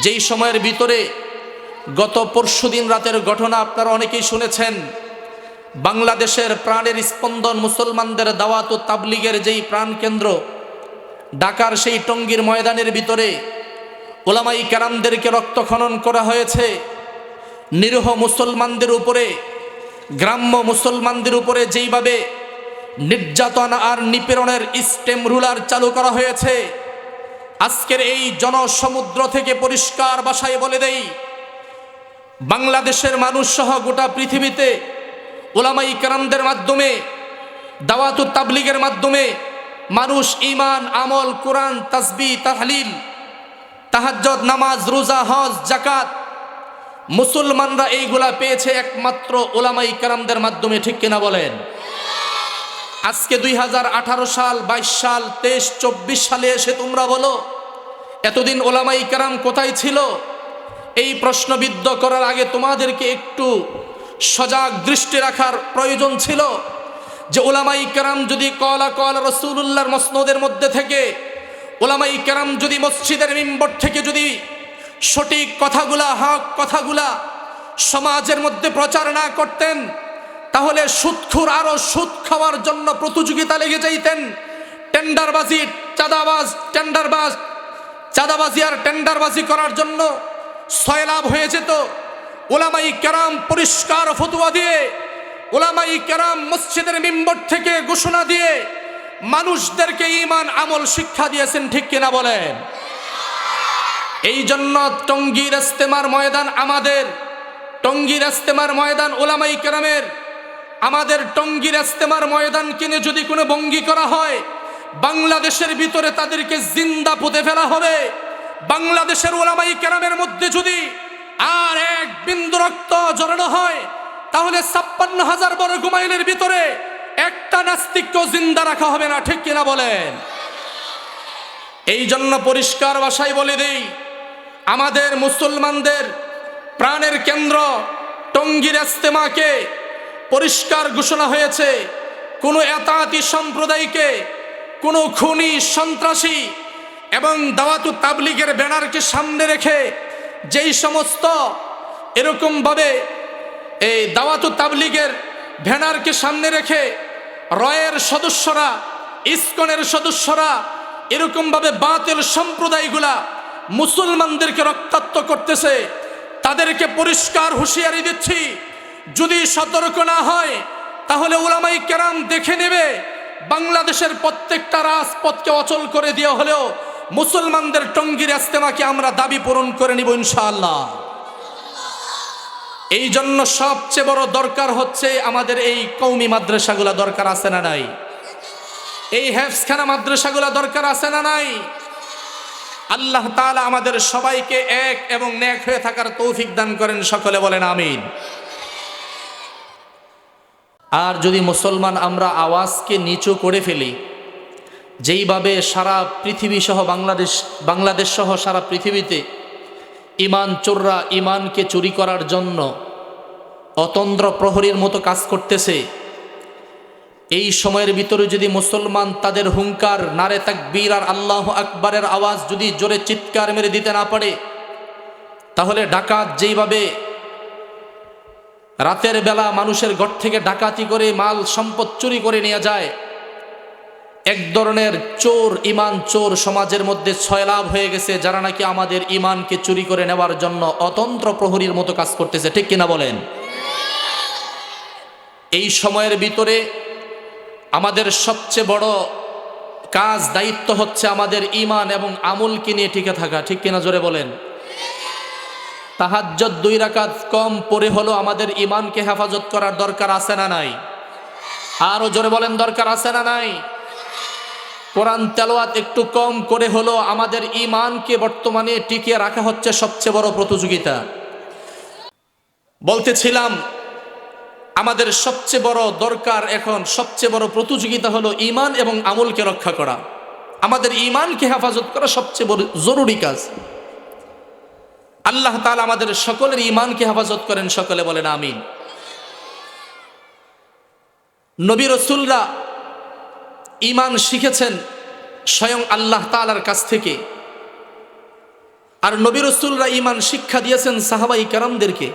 যেই সময়ের ভিতরে গত পরশুদিন রাতের ঘটনা আপনারা অনেকেই শুনেছেন। বাংলাদেশের প্রাণের স্পন্দন মুসলমানদের দাওয়াত ও তাবলিগের যেই প্রাণকেন্দ্র ঢাকার সেই টঙ্গীর ময়দানের ভিতরে ওলামাই কেরামদেরকে রক্তখনন করা হয়েছে। নিরীহ মুসলমানদের উপরে, গ্রাম্য মুসলমানদের উপরে যেইভাবে নির্যাতন আর নিপীড়নের স্টেম রুলার চালু করা হয়েছে, আজকের এই জনসমুদ্র থেকে পরিষ্কার ভাষায় বলে দেই, বাংলাদেশের মানুষ সহ গোটা পৃথিবীতে ওলামাই কেরামদের মাধ্যমে, দাওয়াত ও তাবলিগের মাধ্যমে মানুষ ঈমান, আমল, কোরআন, তাসবিহ, তাহলিল, তাহাজ্জুদ, নামাজ, রোজা, হজ, যাকাত মুসলমানরা এইগুলা পেয়েছে একমাত্র ওলামাই কেরামদের মাধ্যমে। ঠিক কিনা বলেন? আজকে 2018 সাল, 22 সাল, 23, 24 সালে এসে তোমরা বলো এতদিন ওলামাই কেরাম কোথায় ছিল? এই প্রশ্নবিদ্ধ করার আগে তোমাদেরকে একটু সজাগ দৃষ্টি রাখার প্রয়োজন ছিল যে ওলামাই কেরাম যদি কলা রাসূলুল্লাহর মসনদের মধ্যে থেকে, ওলামাই কেরাম যদি মসজিদের মিম্বর থেকে যদি সঠিক কথাগুলা, হক কথাগুলা সমাজের মধ্যে প্রচার না করতেন, তাহলে সুদখোর আরো সুদ খাওয়ার জন্য প্রতিযোগিতা লেগে যাইতেন। টেন্ডারবাজি, চাঁদাবাজি আর টেন্ডারবাজি করার জন্য সয়লাভ হয়ে যেত। ওলামাই কেরাম পরিষ্কার ফতোয়া দিয়ে, ওলামাই কেরাম মসজিদের মিম্বর থেকে ঘোষণা দিয়ে মানুষদেরকে ঈমান, আমল শিক্ষা দিয়েছেন। ঠিক কিনা বলেন? এই জন্য টঙ্গীর ইজতেমার ময়দান আমাদের, টঙ্গীর ইজতেমার ময়দান ওলামাই কেরামের। আমাদের টঙ্গীর ইজতেমার ময়দানকে নিয়ে যদি কোনো ভঙ্গি করা হয়, বাংলাদেশের ভিতরে তাদেরকে জিন্দা পুঁতে ফেলা হবে। বাংলাদেশের ওলামাই কেরামের মধ্যে যদি আর এক বিন্দু রক্ত ঝরানো হয়, তাহলে 56,000 বর্গ মাইলের ভিতরে একটা নাস্তিককে জিন্দা রাখা হবে না। ঠিক কিনা বলেন? এই জন্য পরিষ্কার ভাষায় বলে দেই, আমাদের মুসলমানদের প্রাণের কেন্দ্র টঙ্গীর ইজতেমাকে পরিষ্কার ঘোষণা হয়েছে, কোনো এতাতি সম্প্রদায়কে, কোনো খুনি, সন্ত্রাসী এবং দাওয়াত ও তাবলিগের ব্যানারকে সামনে রেখে যেই সমস্ত এরকমভাবে এই দাওয়াত ও তাবলিগের ব্যানারকে সামনে রেখে রয়ের সদস্যরা, ইসকনের সদস্যরা এরকমভাবে বাতিল সম্প্রদায়গুলা মুসলমানদেরকে রক্তাক্ত করতেছে, তাদেরকে পরিষ্কার হুঁশিয়ারি দিচ্ছি, যদি সতর্ক না হয় তাহলে ওলামাই কেরাম দেখে নেবে। বাংলাদেশের প্রত্যেকটা রাজপথকে অচল করে দেওয়া হলেও মুসলমানদের টঙ্গীর ইজতেমাকে আমরা দাবি পূরণ করে নিব ইনশাআল্লাহ। এই জন্য সবচেয়ে বড় দরকার হচ্ছে আমাদের এই কওমি মাদ্রাসাগুলা দরকার আছে না নাই? এই হেফজখানা মাদ্রাসাগুলা দরকার আছে না নাই? আল্লাহ তাআলা আমাদের সবাইকে এক এবং নেক হয়ে থাকার তৌফিক দান করেন। সকলে বলেন আমিন। আর যদি মুসলমান আমরা আওয়াজকে নিচু করে ফেলি, যেইভাবে সারা পৃথিবী সহ বাংলাদেশ সহ সারা পৃথিবীতে ঈমান চোররা ঈমানকে চুরি করার জন্য অতন্দ্র প্রহরীর মতো কাজ করতেছে, এই সময়ের ভিতরে যদি মুসলমান তাদের হুঙ্কার, নারে তাকবীর আর আল্লাহু আকবারের আওয়াজ যদি জোরে চিৎকার মেরে দিতে না পারে, তাহলে ডাকাত যেইভাবে রাতের বেলা মানুষের ঘর থেকে ডাকাতি করে মাল সম্পদ চুরি করে নিয়ে যায়, এক ধরনের চোর, ঈমান চোর সমাজের মধ্যে ছয়লাভ হয়ে গেছে, যারা নাকি আমাদের ঈমানকে চুরি করে নেওয়ার জন্য অতন্ত্র প্রহরীর মতো কাজ করতেছে। ঠিক কিনা বলেন? এই সময়ের ভিতরে আমাদের সবচেয়ে বড় কাজ, দায়িত্ব হচ্ছে আমাদের ঈমান এবং আমলকে নিয়ে টিকে থাকা। ঠিক কিনা জোরে বলেন? তাহাজ্জুদ 2 রাকাত কম পড়ে হলো আমাদের ঈমানকে হেফাজত করার দরকার আছে না নাই? আরো জোরে বলেন, দরকার আছে না নাই? কোরআন তেলাওয়াত একটু কম করে হলো আমাদের ঈমানকে বর্তমানে টিকিয়ে রাখা হচ্ছে সবচেয়ে বড় প্রতিযোগিতা। বলতেছিলাম আমাদের সবচেয়ে বড় দরকার, এখন সবচেয়ে বড় প্রতিযোগিতা হলো ঈমান এবং আমলকে রক্ষা করা। আমাদের ঈমানকে হেফাজত করা সবচেয়ে বড় জরুরি কাজ। আল্লাহ তাআলা আমাদের সকলের ঈমানকে হেফাজত করেন। সকলে বলেন আমিন। নবী রাসূলরা ঈমান শিখেছেন স্বয়ং আল্লাহ তাআলার কাছ থেকে। আর নবী রাসূলরা ঈমান শিক্ষা দিয়েছেন সাহাবায়ে কেরামদেরকে।